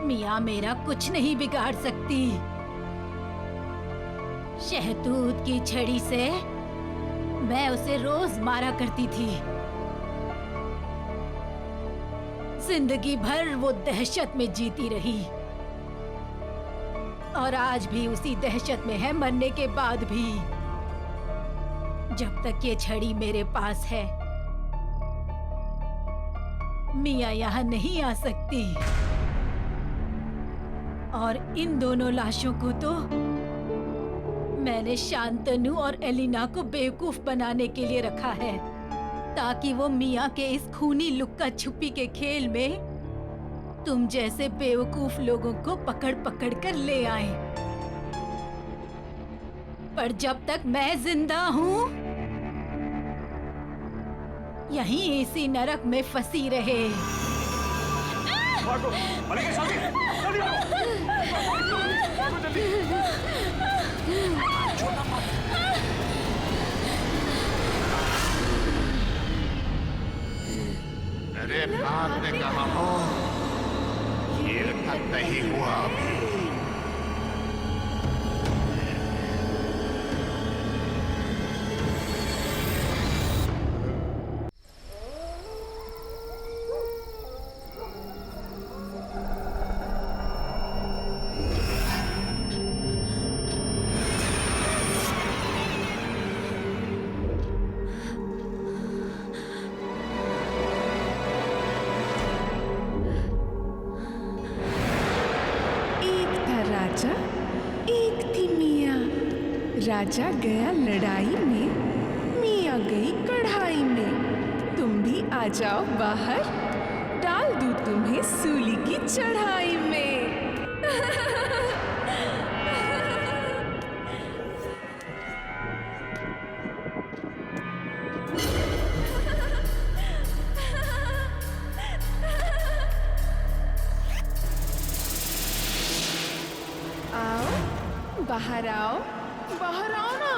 मियाँ मेरा कुछ नहीं बिगाड़ सकती। शहतूत की छड़ी से मैं उसे रोज मारा करती थी। जिंदगी भर वो दहशत में जीती रही और आज भी उसी दहशत में है, मरने के बाद भी। जब तक ये छड़ी मेरे पास है, मियाँ यहाँ नहीं आ सकती। और इन दोनों लाशों को तो मैंने शांतनु और एलिना को बेवकूफ बनाने के लिए रखा है, ताकि वो मियाँ के इस खूनी लुक्का छुपी के खेल में तुम जैसे बेवकूफ लोगों को पकड़ पकड़ कर ले आए। पर जब तक मैं जिंदा हूँ, यहीं इसी नरक में फंसी रहे। भागो, मलिका जल्दी, जल्दी भागो, जल्दी। अरे भागने कहाँ हो? ये खत्म नहीं हुआ अभी। राजा गया लड़ाई में, मियाँ गई कढ़ाई में। तुम भी आ जाओ बाहर, डाल दूं तुम्हें सूली की चढ़ाई में। आओ, बाहर आओ, बाहर आओ ना।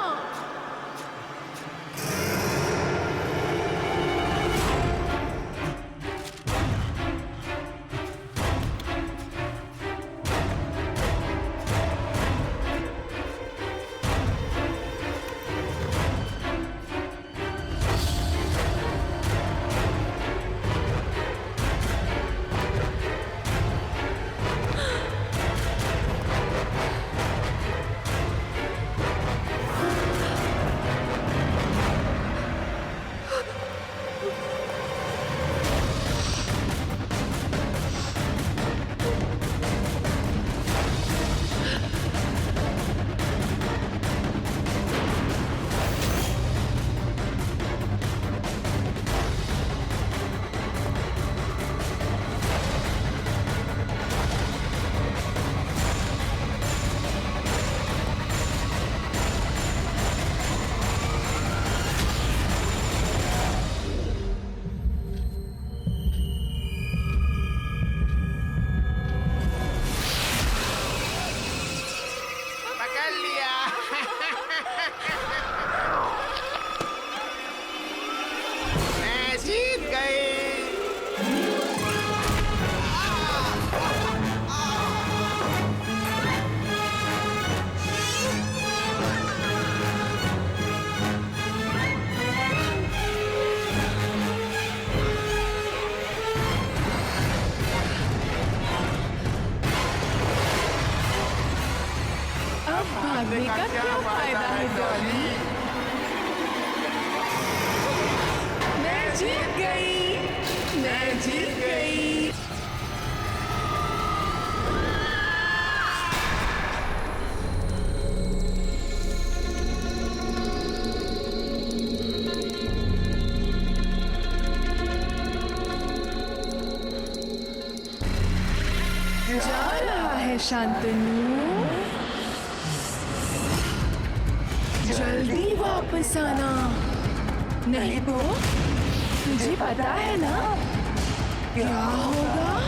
भागने का क्या फायदा है डॉली? मैं जीत गई, मैं जीत गई। जा रहा है शांतनु, जल्दी वापस आना, नहीं तो तुझे पता है ना क्या होगा।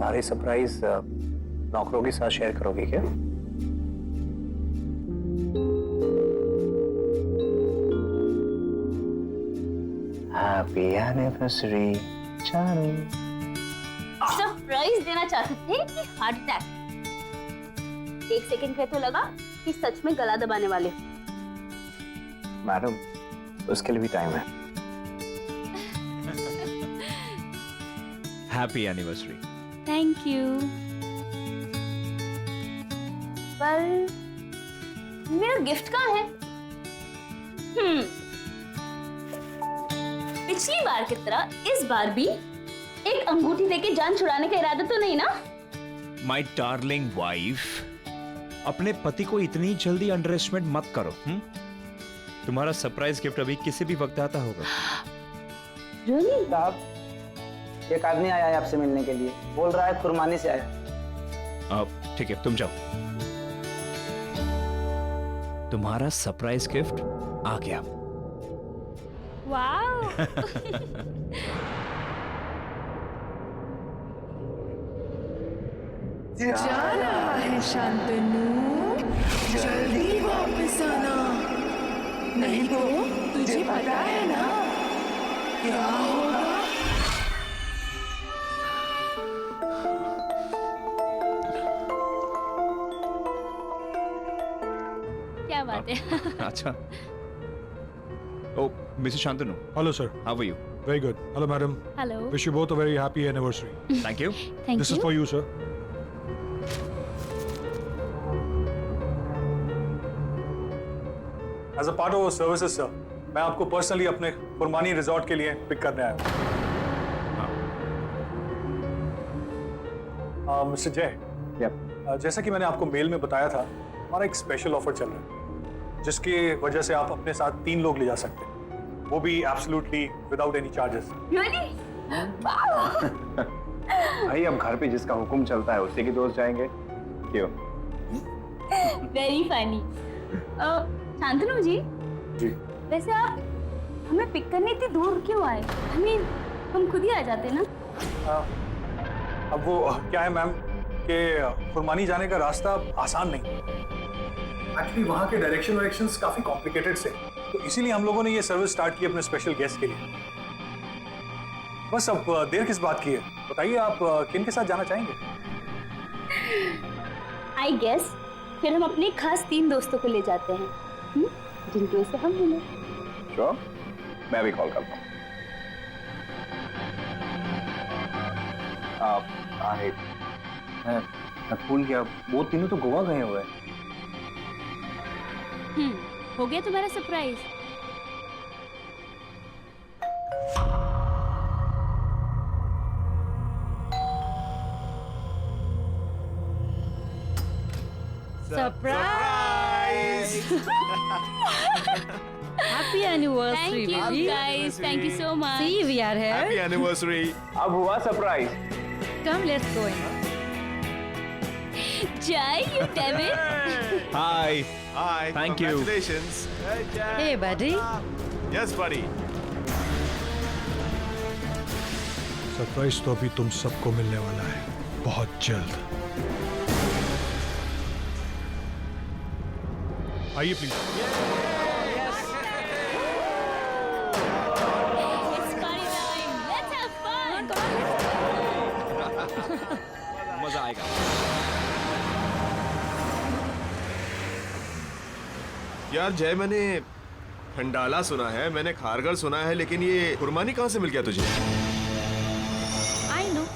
सारे सरप्राइज नौकरों के साथ शेयर करोगे क्या? Happy anniversary Chanu. सरप्राइज देना चाहते थे कि हार्ट अटैक? एक सेकंड पे तो लगा कि सच में गला दबाने वाले। मैडम, उसके लिए भी टाइम है। Happy anniversary. Thank you. पर मेरा गिफ्ट कहाँ है? पिछली बार की तरह इस बार भी एक अंगूठी देके जान छुड़ाने का इरादा तो नहीं ना? माय डार्लिंग वाइफ, अपने पति को इतनी जल्दी अंडर एस्टिमेट मत करो। तुम्हारा सरप्राइज गिफ्ट अभी किसी भी वक्त आता होगा। Really? साहब, एक आदमी आया है आपसे मिलने के लिए, बोल रहा है खुरमानी से आया। अब ठीक है, तुम जाओ। तुम्हारा सरप्राइज गिफ्ट आ गया। वाओ। जा रहा है शांतनु, जल्दी वापस आना, नहीं तो तुझे पता है ना क्या होगा। क्या बात है? अच्छा। Oh Mrs Shantanu, Hello, sir. How are you? Very good. Hello, madam. Hello. Wish you both a very happy anniversary. Thank you. Thank This is you. for you, sir. As a part of our services, sir, मैं आपको personally अपने कुर्बानी resort के लिए pick करने आया हूँ। Mister जय, जैसा कि मैंने आपको मेल में बताया था, हमारा एक स्पेशल ऑफर चल रहा है, जिसकी वजह से आप अपने साथ 3 लोग ले जा सकते हैं, वो भी absolutely without any charges. Really? भाई, अब घर पे जिसका हुक्म चलता है उसी के दोस्त जाएंगे, क्यों? Very funny. शांतनु जी, जी। वैसे आप हमें पिक करने इतनी दूर क्यों आए? हम खुद ही आ जाते ना। अब वो क्या है मैम कि खुरमानी जाने का रास्ता आसान नहीं। एक्चुअली वहाँ के डायरेक्शंस काफी कॉम्प्लिकेटेड से, तो इसीलिए हम लोगों ने ये सर्विस स्टार्ट की अपने स्पेशल गेस्ट के लिए। बस अब देर किस बात की है, बताइए आप किन के साथ जाना चाहेंगे? आई गेस फिर हम अपने खास 3 दोस्तों को ले जाते हैं, जिनकी वजह से हम मिले। श्योर, मैं भी कॉल करता हूँ। मैं भूल गया, वो तीनों तो गोवा गए हुए हैं। हो गया तुम्हारा surprise? Surprise! Happy anniversary thank you guys, thank you so much. See, we are here. Happy anniversary. अब हुआ surprise. Come, let's go in. जय you David. Hi. Hi, Thank you. Congratulations. Hey, buddy. Yes, buddy. Surprise तो अभी तुम सबको मिलने वाला है, बहुत जल्द। आइए please. It's party time. Let's have fun. मजा आएगा। यार जय, मैंने खंडाला सुना है, मैंने खारगर सुना है, लेकिन ये कुर्बानी कहाँ से मिल गया तुझे? आई नो,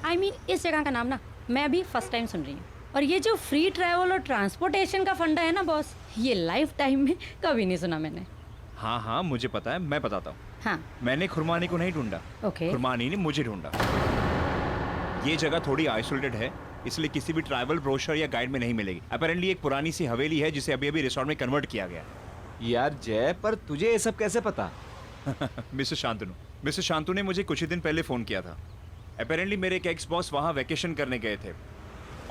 आई मीन इस जगह का नाम ना मैं भी फर्स्ट टाइम सुन रही हूँ। और ये जो फ्री ट्रैवल और ट्रांसपोर्टेशन का फंडा है ना बॉस, ये लाइफ टाइम में कभी नहीं सुना मैंने। हाँ हाँ, मुझे पता है, मैं बताता हूँ। हाँ, मैंने खुरमानी को नहीं ढूंढा, ओके। खुरमानी ने मुझे ढूंढा। ये जगह थोड़ी आइसोलेटेड है, इसलिए किसी भी ट्रैवल ब्रोशर या गाइड में नहीं मिलेगी। अपेरेंटली एक पुरानी सी हवेली है जिसे अभी अभी रिसोर्ट में कन्वर्ट किया गया। यार जय, पर तुझे ये सब कैसे पता? मिस्टर शांतनु ने मुझे कुछ ही दिन पहले फ़ोन किया था। अपेरेंटली मेरे एक एक्स बॉस वहाँ वैकेशन करने गए थे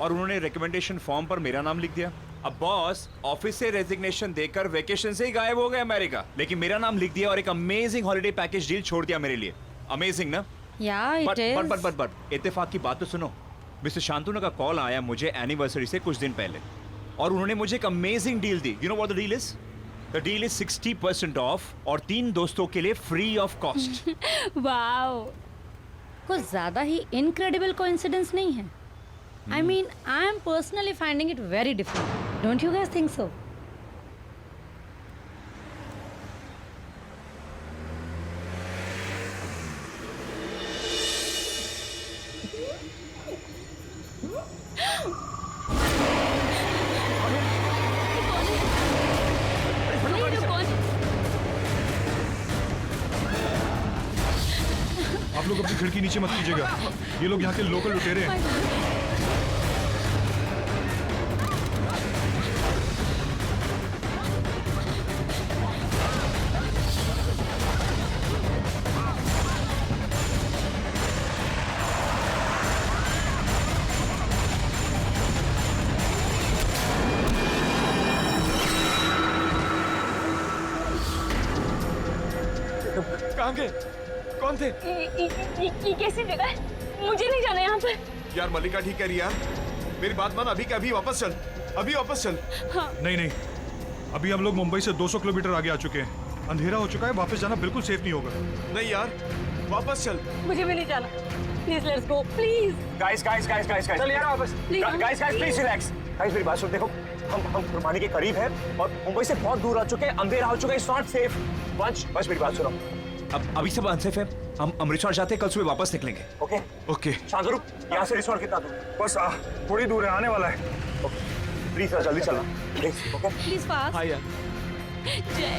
और उन्होंने रिकमेंडेशन फॉर्म पर मेरा नाम लिख दिया। अब बॉस ऑफिस से रेजिग्नेशन देकर वैकेशन से ही गायब हो गए अमेरिका, लेकिन मेरा नाम लिख दिया और एक अमेजिंग हॉलिडे पैकेज डील छोड़ दिया मेरे लिए। अमेजिंग ना? या इट इज। बट इत्तेफाक की बात तो सुनो, मिस्टर शांतनु का कॉल आया मुझे एनिवर्सरी से कुछ दिन पहले, और उन्होंने मुझे एक amazing deal the. You know what the deal is? The deal is 60% of और 3 दोस्तों के लिए फ्री ऑफ कॉस्ट। वाओ, कुछ ज्यादा ही इनक्रेडिबल कोइंसिडेंस नहीं है? I mean, I am personally finding it very different. Don't you guys think so? आप लोग अपनी खिड़की नीचे मत कीजिएगा, ये लोग यहाँ के लोकल लुटेरे हैं। कहाँ गए? कौन थे? ये कैसी जगह है? मुझे नहीं जाना यहाँ पर। यार मल्लिका ठीक कह रही है यार, मेरी बात मान, अभी के अभी वापस चल, अभी वापस चल। नहीं नहीं, अभी हम लोग मुंबई से 200 किलोमीटर आगे आ चुके हैं, अंधेरा हो चुका है, वापस जाना बिल्कुल सेफ नहीं होगा। नहीं यार, वापस चल। मुझे भी नहीं जाना। Please let's go, please. Guys चल यार वापस। Guys please relax. गाइस मेरी बात सुन, देखो हम खुरमानी के करीब हैं और मुंबई से बहुत दूर आ चुके हैं, अंधेरा हो चुका है, इट्स नॉट सेफ। वंश मेरी बात सुनो, अब अभी सब अनसेफ है, हम अमृतसर जाते हैं, कल सुबह वापस निकलेंगे। ओके? ओके। शांतनु, यहाँ से रिसोर्ट कितना दूर? बस थोड़ी दूर है, आने वाला है। प्लीज जल्दी चलना प्लीज। Okay please fast. हाँ यार। जय।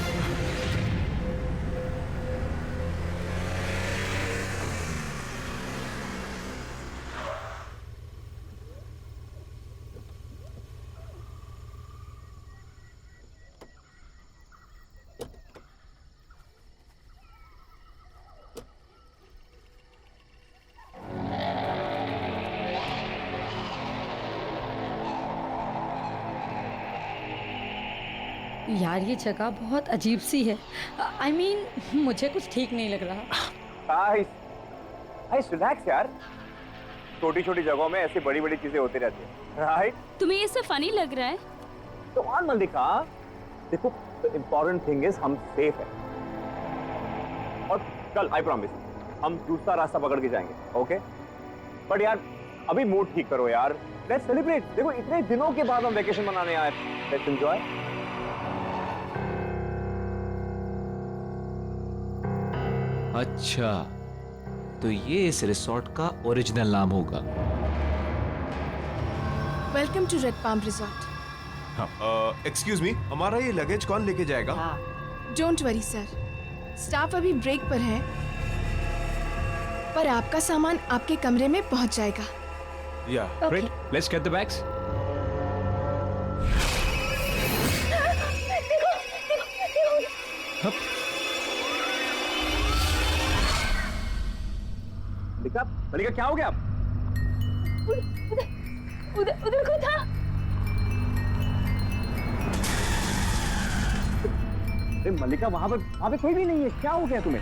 यार ये जगह बहुत अजीब सी है। आई मीन, मुझे कुछ ठीक नहीं लग रहा। गाइस रिलैक्स यार, छोटी छोटी जगहों में ऐसी बड़ी बड़ी चीजें होती रहती है, राइट? तुम्हें ये सब फनी लग रहा है? तो ऑन मल्लिका, देखो द इम्पोर्टेंट थिंग इज हम सेफ है, और कल आई प्रॉमिस हम दूसरा रास्ता पकड़ के जाएंगे। ओके? बट यार अभी मूड ठीक करो यार, लेट्स सेलिब्रेट। देखो इतने दिनों के बाद हम वेकेशन मनाने आए, लेट्स एंजॉय। अच्छा, तो ये इस रिसोर्ट का ओरिजिनल नाम होगा। Welcome to red palm resort. Excuse me, हमारा ये लगेज कौन लेके जाएगा? डोंट वरी सर, स्टाफ अभी ब्रेक पर है, पर आपका सामान आपके कमरे में पहुंच जाएगा। या Great, let's get the bags. मल्लिका क्या हो गया? उधर कोई था। मल्लिका वहां पे कोई भी नहीं है, क्या हो गया तुम्हें?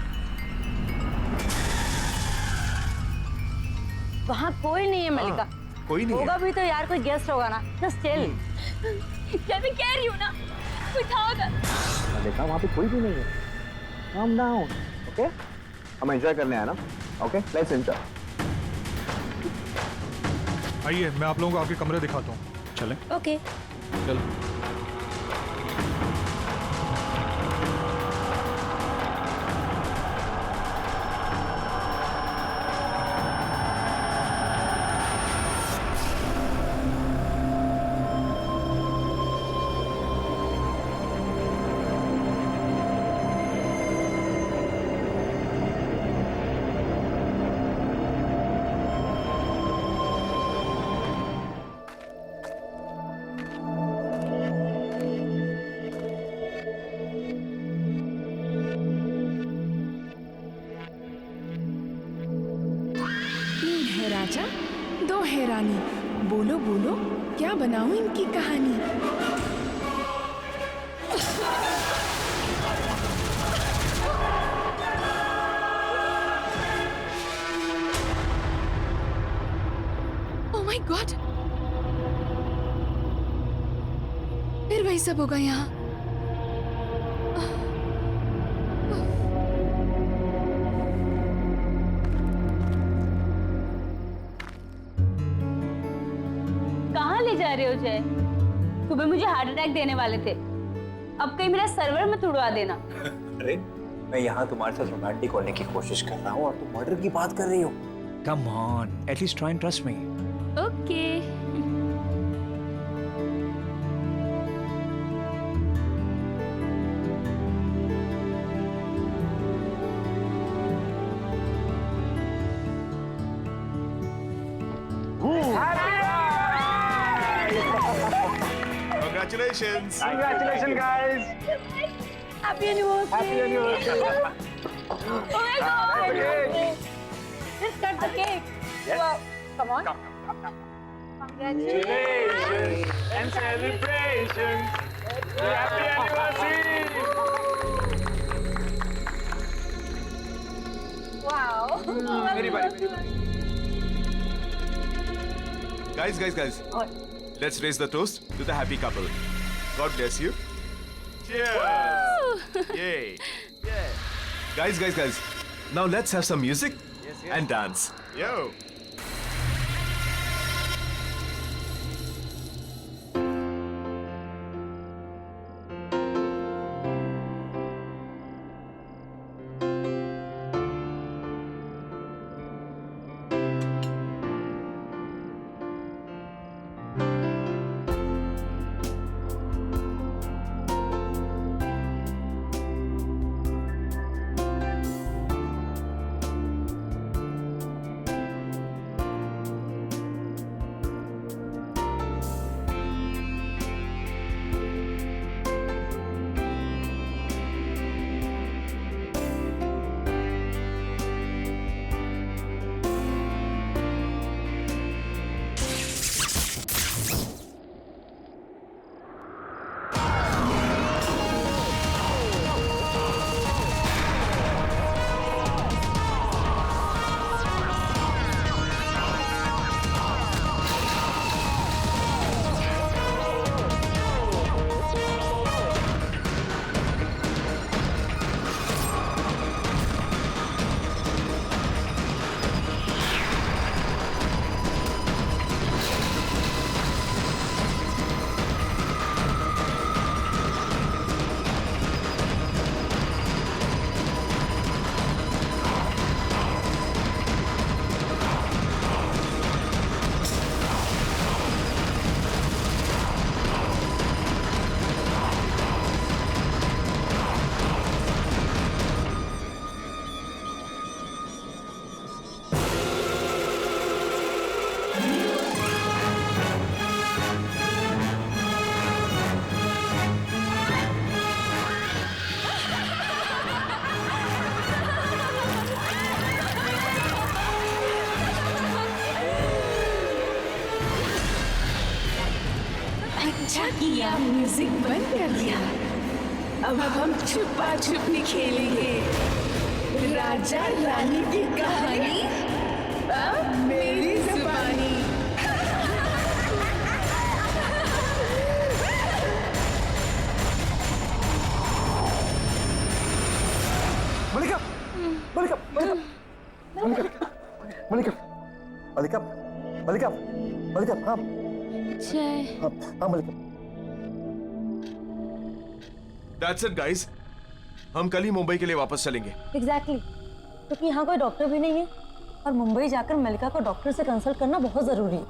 वहाँ कोई नहीं है मल्लिका। कोई नहीं होगा भी तो यार कोई गेस्ट होगा ना। Just chill. क्या मैं कह रही हूँ ना, कोई था उधर। मल्लिका वहां पे कोई भी नहीं है, calm down, ओके? हम एंजॉय करने आए ना, ओके? Let's enjoy. आइए, मैं आप लोगों को आपके कमरे दिखाता हूँ। चलें? ओके। चलो। राजा, 2 है रानी, बोलो बोलो क्या बनाऊं इनकी कहानी। ओह माय गॉड, फिर वही सब होगा यहाँ। कहाँ ले जा रहे हो जय? सुबह मुझे हार्ट अटैक देने वाले थे, अब कहीं मेरा सर्वर मत उड़वा देना। अरे मैं यहाँ तुम्हारे साथ रोमांटिक होने की कोशिश कर रहा हूँ और तुम मर्डर की बात कर रही हो। Come on, at least try and trust me. Okay. Congratulations. Congratulations, guys. Happy anniversary. Happy anniversary. Oh my God. Just cut the cake. Yes. Wow. Come on. Congratulations. And celebrations. Happy anniversary. Wow. Very bad. Guys. Let's raise the toast to the happy couple. God bless you. Cheers. Yay. Guys. Now let's have some music and dance. Yo. अच्छा किया music बंद कर दिया। अब हम छुपा छुपी खेलेंगे। राजा रानी की कहानी अब मेरी जुबानी। मलिका, मलिका, मलिका, मलिका, मलिका, मलिका, मलिका, मलिका, हाँ, जय। हाँ मलिका। That's it, guys. हम कल ही मुंबई के लिए वापस चलेंगे। एग्जैक्टली क्योंकि यहाँ कोई डॉक्टर भी नहीं है और मुंबई जाकर मलिका को डॉक्टर से कंसल्ट करना बहुत जरूरी है।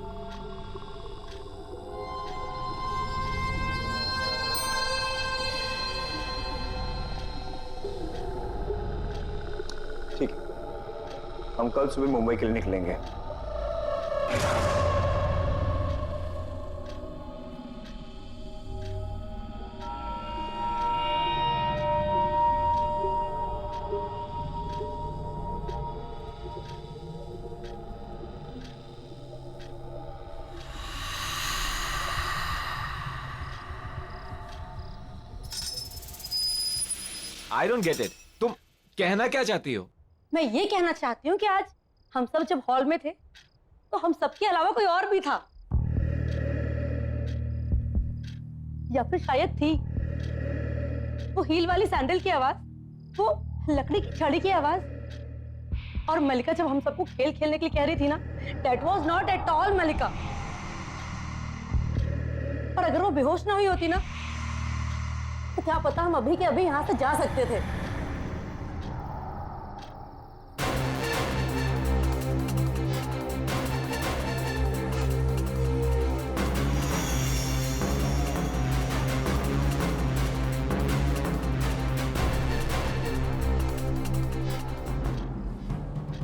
ठीक है, हम कल सुबह मुंबई के लिए निकलेंगे। I don't get it. तुम कहना क्या चाहती हो? मैं ये कहना चाहती हूँ कि आज हम सब जब हॉल में थे तो हम सबके अलावा कोई और भी था, या फिर शायद थी। वो हील वाली सैंडल की आवाज, वो लकड़ी की छड़ी की आवाज, और मलिका जब हम सबको खेल खेलने के लिए कह रही थी ना, that was not at all Mallika. और अगर वो बेहोश ना हुई होती ना, तो क्या पता हम अभी के अभी यहां से जा सकते थे।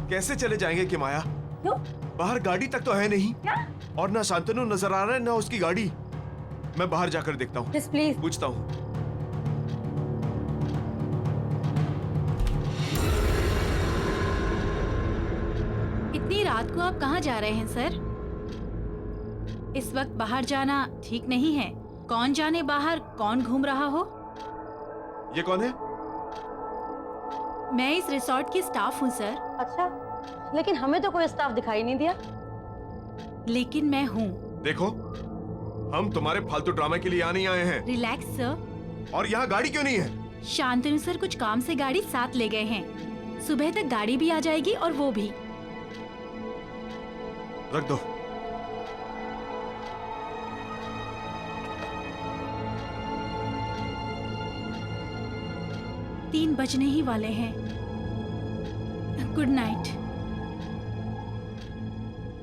कैसे चले जाएंगे कि माया? क्यों? बाहर गाड़ी तक तो है नहीं। क्या? और ना शांतनु नजर आ रहा है ना उसकी गाड़ी। मैं बाहर जाकर देखता हूँ, प्लीज पूछता हूँ। इतनी रात को आप कहाँ जा रहे हैं सर? इस वक्त बाहर जाना ठीक नहीं है। कौन जाने बाहर कौन घूम रहा हो। ये कौन है? मैं इस रिसोर्ट की स्टाफ हूँ सर। अच्छा, लेकिन हमें तो कोई स्टाफ दिखाई नहीं दिया। लेकिन मैं हूँ। देखो, हम तुम्हारे फालतू ड्रामे के लिए यहाँ नहीं आए हैं। Relax sir. और यहाँ गाड़ी क्यों नहीं है? शांतनु सर कुछ काम से गाड़ी साथ ले गए हैं। सुबह तक गाड़ी भी आ जाएगी और वो भी। रख दो। तीन बजने ही वाले हैं। Good night.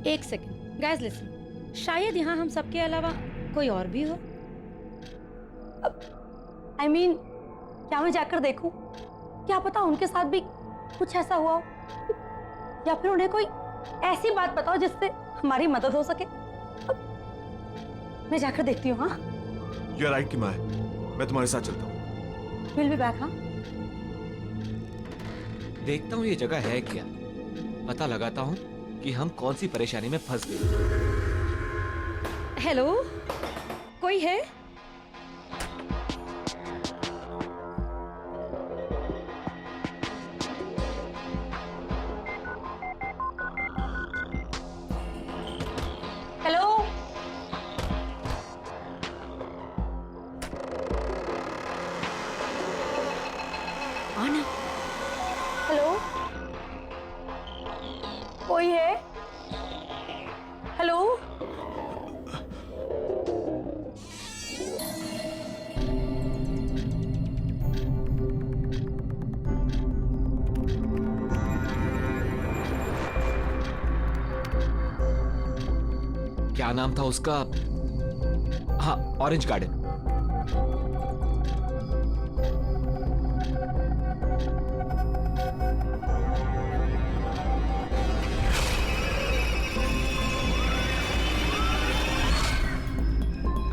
एक सेकेंड गाइस, लिसन। शायद यहाँ हम सबके अलावा कोई और भी हो। I mean, क्या मैं जाकर देखूं? क्या पता उनके साथ भी कुछ ऐसा हुआ हो, या फिर उन्हें कोई ऐसी बात बताओ जिससे हमारी मदद हो सके। मैं जाकर देखती हूँ। हाँ, यू आर राइट कि मैं तुम्हारे साथ चलता हूँ। Will be back. हाँ, देखता हूँ ये जगह है क्या, पता लगाता हूँ कि हम कौन सी परेशानी में फंस गए। हेलो, कोई है? हेलो, आना। हेलो, कोई है? हेलो, क्या नाम था उसका? हाँ, ऑरेंज गार्डन।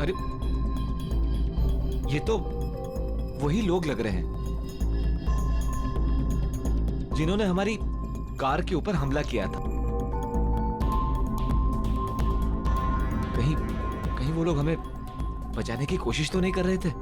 अरे, ये तो वही लोग लग रहे हैं जिन्होंने हमारी कार के ऊपर हमला किया था। कहीं वो लोग हमें बचाने की कोशिश तो नहीं कर रहे थे?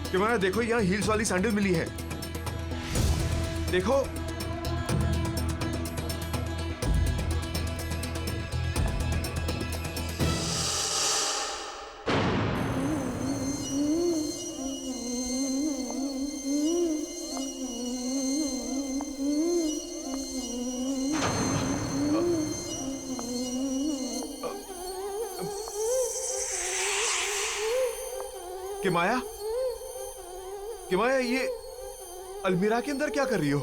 कि माया देखो, यहाँ हील्स वाली सैंडल मिली है। देखो, कि माया ये अलमीरा के अंदर क्या कर रही हो?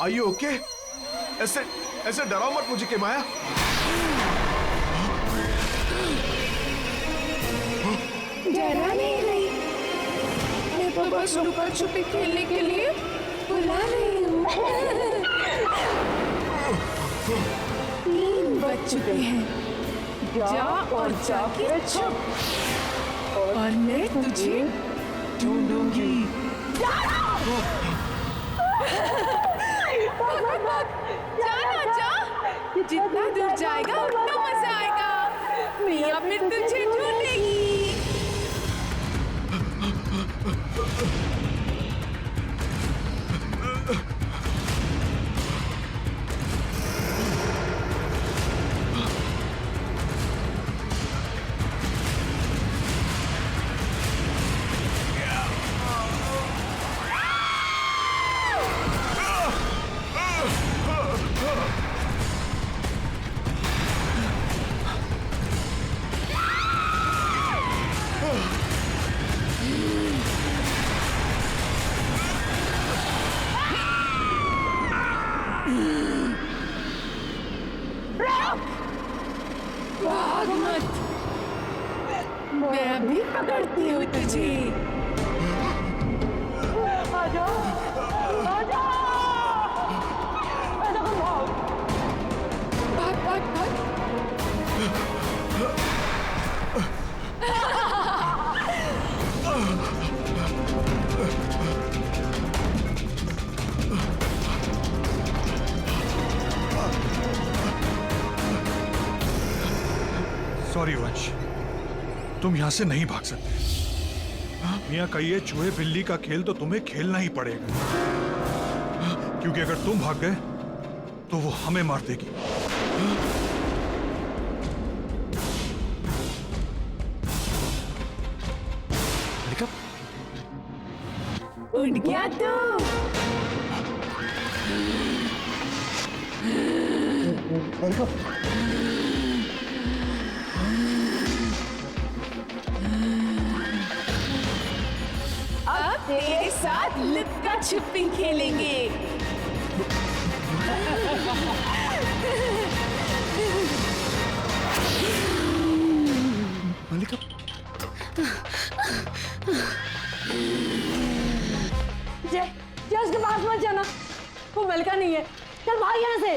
Are you okay? ऐसे ऐसे डराओ मत मुझे के माया। डरा नहीं रही, मैं तो बस लुका छुपी खेलने के लिए बुला रही हूँ। 3 बज चुके हैं, जा और जाके छुप और मैं तुझे ढूंढूंगी। जाना जा, जितना दूर जाएगा उतना मजा आएगा। मियाँ फिर तुझे ढूंढेगी। भाग मत, मैं अभी पकड़ती हूँ तुझे। आजा, आजा। भाग भाग भाग। सॉरी वंश, तुम यहाँ से नहीं भाग सकते। मियाँ का ये चूहे बिल्ली का खेल तो तुम्हें खेलना ही पड़ेगा, क्योंकि अगर तुम भाग गए तो वो हमें मार देगी। उठ गया तू। अब तेरे साथ लुक्का छुपी खेलेंगे। मल्लिका, जय, जय उसके पास मत जाना, वो मलिका नहीं है। चल भाग यहाँ से।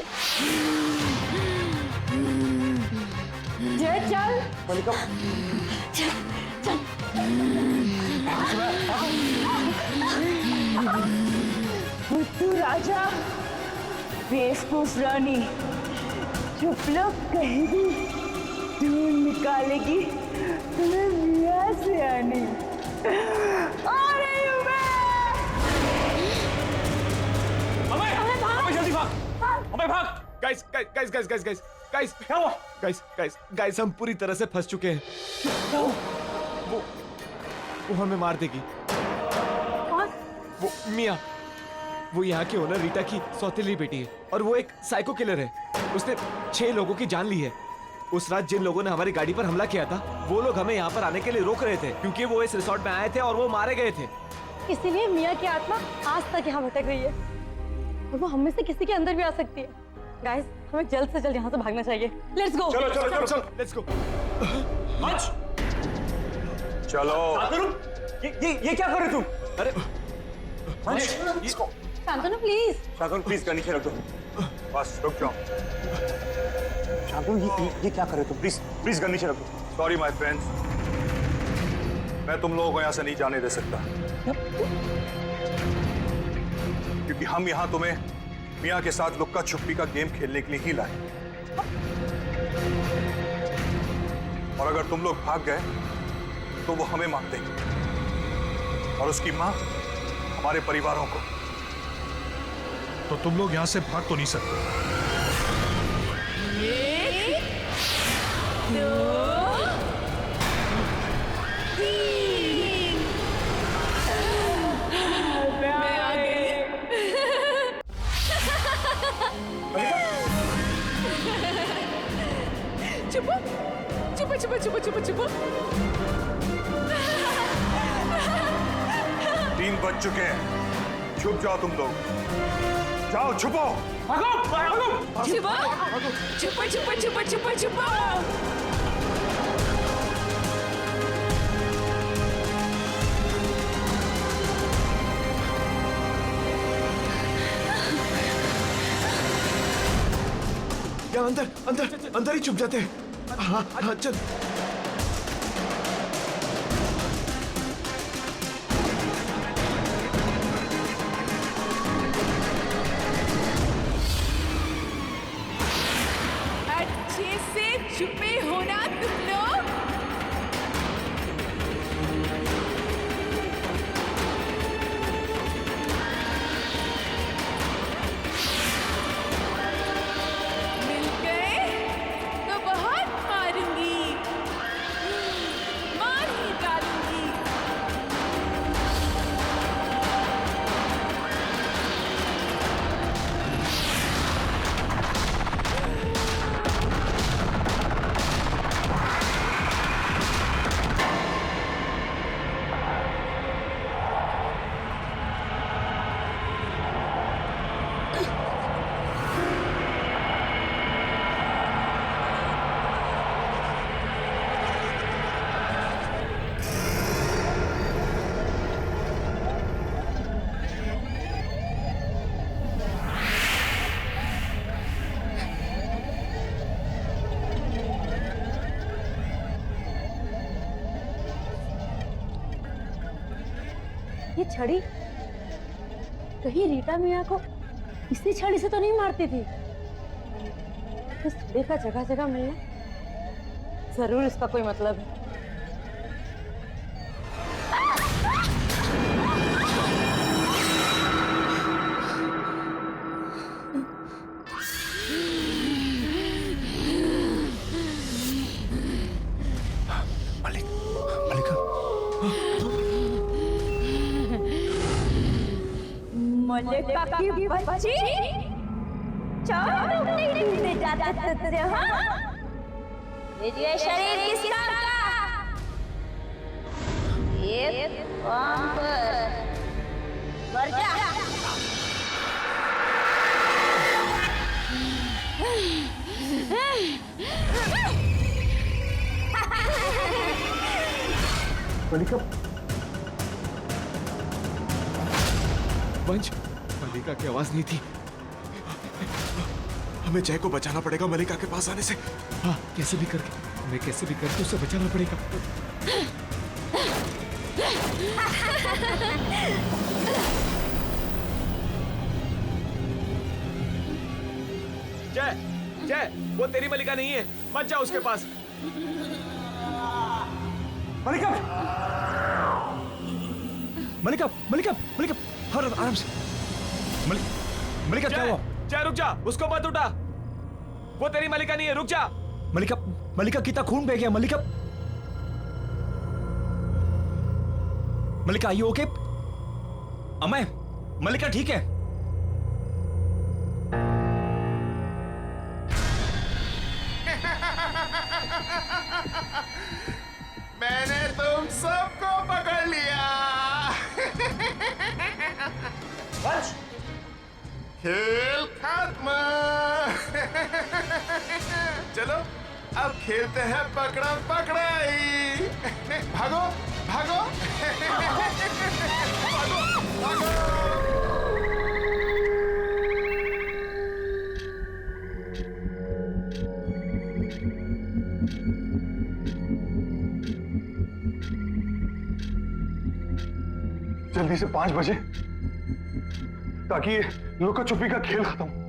जय चल। मल्लिका, बुद्धू राजा, बेवकूफ रानी, चुप लोग कहेगी, ढूंढ निकालेगी तुम्हें मियाँ से आने। आ रही हूँ मैं। अबे जल्दी भाग, अबे भाग। Guys guys guys guys guys guys guys क्या हुआ? गाइस गाइस गाइस हम पूरी तरह से फंस चुके हैं। वो हमें मार देगी। कौन? वो मियाँ, वो यहाँ के ओनर रीटा की सौतेली बेटी है और वो एक साइको किलर है। उसने 6 लोगों की जान ली है। उस रात जिन लोगों ने हमारी गाड़ी पर हमला किया था, वो लोग हमें यहाँ पर आने के लिए रोक रहे थे, क्योंकि वो इस रिसोर्ट में आए थे और वो मारे गए थे। इसीलिए मियाँ की आत्मा आज तक यहाँ भटक रही है और वो हम में से किसी के अंदर भी आ सकती है। गाइस, हमें जल्द से जल्द यहाँ से भागना चाहिए। Let's go. चलो चलो चलो चलो, लेट्स गो। मंच, चलो। ये क्या कर रहे तुम? अरे मंच, Shantanu please. Shantanu please gun नीचे रख दो। बस रुक जाओ। शांतनु ये क्या कर रहे हो तुम? प्लीज प्लीज गन नीचे रख दो। सॉरी माय फ्रेंड्स, मैं तुम लोगों को यहाँ से नहीं जाने दे सकता, क्योंकि हम यहाँ तुम्हें मियाँ के साथ लुक्का छुपी का गेम खेलने के लिए ही लाए। और अगर तुम लोग भाग गए तो वो हमें मार देगी और उसकी माँ हमारे परिवारों को। तो तुम लोग यहाँ से भाग तो नहीं सकते। 1, 2, 3। मैं आ गई। चुप चुप चुप चुप चुप चुप। 3 बज चुके हैं, छुप जाओ तुम लोग। जाओ छुपो। छुपो छुपो छुपो छुपो छुपो छुपो। या अंदर अंदर अंदर ही छुप जाते हैं। हाँ हाँ चल। अच्छे से छुपे हो ना तुम लोग। मिल गए तो बहुत मारूंगी, मार ही डालूंगी। ये छड़ी कहीं रीटा मियाँ को इसी छड़ी से तो नहीं मारती थी। इस छड़ी का जगह जगह मिलना जरूर इसका कोई मतलब है। मलिका की बच्ची चारों नहीं ढूंढने जाते थे। हाँ ये शरीर किसका का? ये काम पर मर जा। मलिका वंश, मलिका की आवाज नहीं थी। हमें जय को बचाना पड़ेगा मलिका के पास आने से। हाँ कैसे भी करके, हमें कैसे भी करके उसे बचाना पड़ेगा। जय जय, वो तेरी मलिका नहीं है, मत जा उसके पास। मलिका मलिका मलिका मलिका आराम से। मलिका क्या हुआ? जय रुक जा, उसको मत उठा, वो तेरी मलिका नहीं है, रुक जा। मलिका कितना खून बह गया। मलिका आर यू ओके? अमय, मलिका ठीक है? मैंने तुम सबको पकड़ लिया। वंश, खेल खत्म। चलो अब खेलते हैं पकड़म पकड़ाई। भागो भागो भागो भागो। जल्दी से 5 बजे, ताकि ये लुका छुपी का खेल खत्म हो।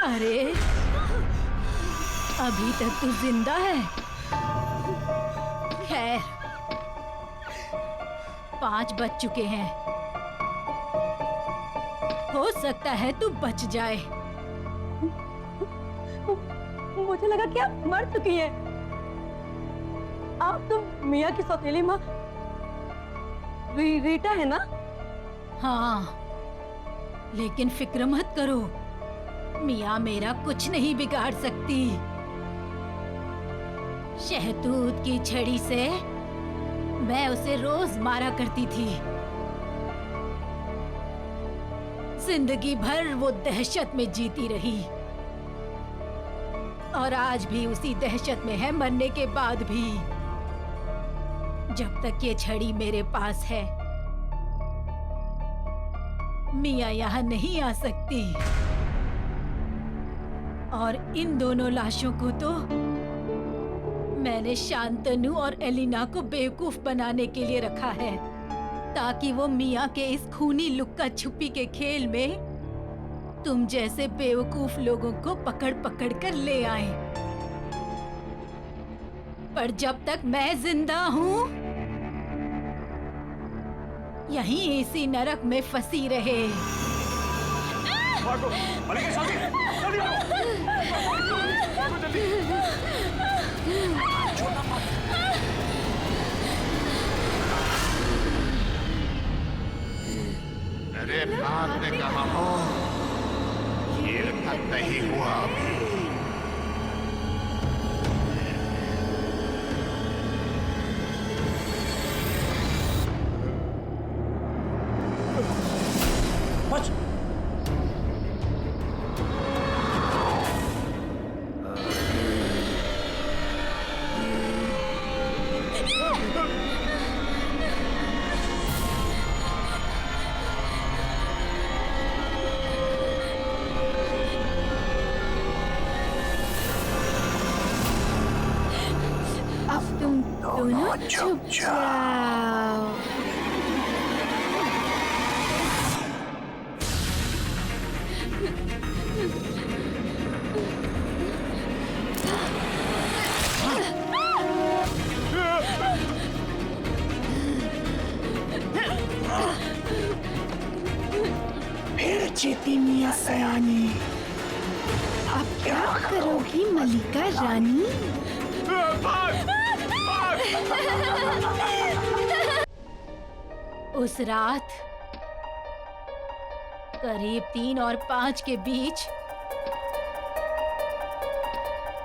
अरे अभी तक तू जिंदा है। खैर 5 बज चुके हैं, हो सकता है तू बच जाए। मुझे लगा कि आप मर चुकी हैं। आप तो मिया की सौतेली माँ रीटा है ना? हाँ, लेकिन फिक्र मत करो, मिया मेरा कुछ नहीं बिगाड़ सकती। शहतूत की छड़ी से मैं उसे रोज मारा करती थी। जिंदगी भर वो दहशत में जीती रही और आज भी उसी दहशत में है, मरने के बाद भी। जब तक ये छड़ी मेरे पास है, मिया यहाँ नहीं आ सकती। और इन दोनों लाशों को तो मैंने शांतनु और एलिना को बेवकूफ बनाने के लिए रखा है, ताकि वो मिया के इस खूनी लुक्का छुपी के खेल में तुम जैसे बेवकूफ लोगों को पकड़ पकड़ कर ले आए। पर जब तक मैं जिंदा हूँ, यहीं इसी नरक में फंसी रहे। भागो, मलिका जल्दी, जल्दी भागो, जल्दी। अरे भागने कहाँ हो? खेल खत्म नहीं हुआ अभी। दोनों चुप जाओ। फिर जीती मिया सयानी। अब क्या करोगी मलिका रानी? उस रात करीब 3 और 5 के बीच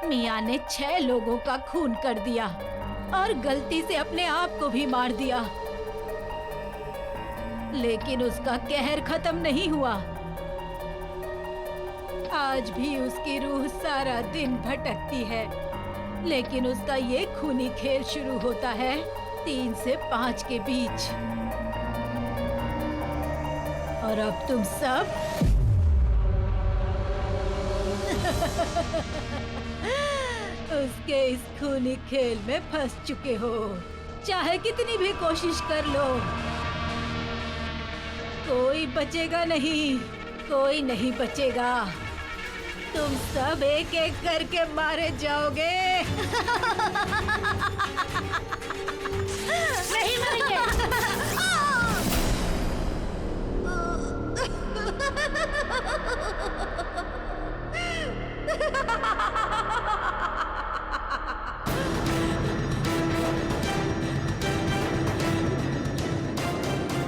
मिया ने 6 लोगों का खून कर दिया और गलती से अपने आप को भी मार दिया। लेकिन उसका कहर खत्म नहीं हुआ। आज भी उसकी रूह सारा दिन भटकती है, लेकिन उसका ये खूनी खेल शुरू होता है 3 से 5 के बीच। और अब तुम सब उसके इस खूनी खेल में फंस चुके हो। चाहे कितनी भी कोशिश कर लो, कोई बचेगा नहीं, कोई नहीं बचेगा। तुम सब एक एक करके मारे जाओगे। नहीं मरेंगे।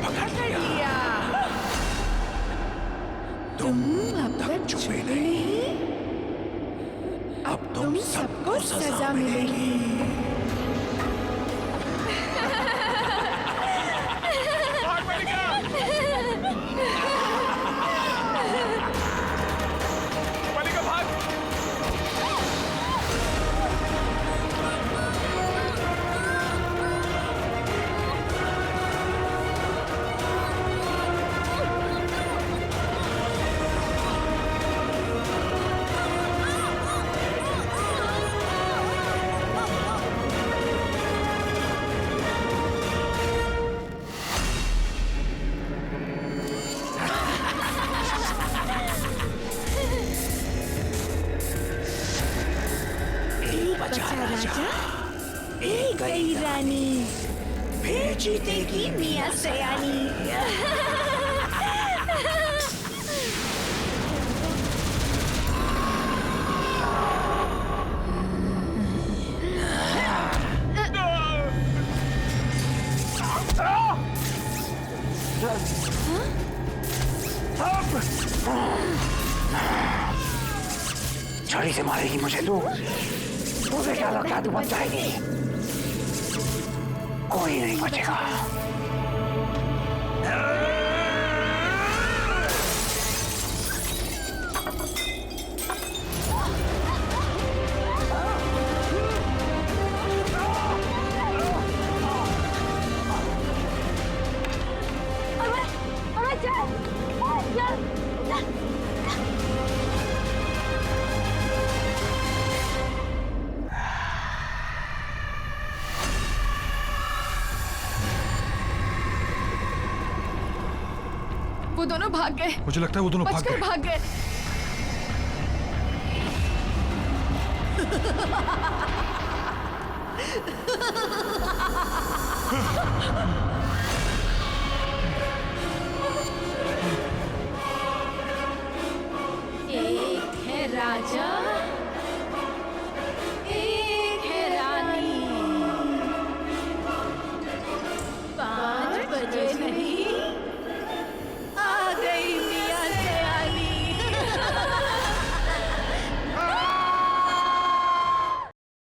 पकड़ लिया। तुम अब तक छुपे नहीं, अब तुम सबको सजा मिलेगी। बचा राजा, एक गई रानी, फिर जीतेगी मियां सयानी। छड़ी से मारेगी मुझे तू? तुझे क्या लगता है तू बच जाएगी? कोई नहीं बचेगा। वो दोनों भाग गए। मुझे लगता है वो दोनों भाग गए। एक है राजा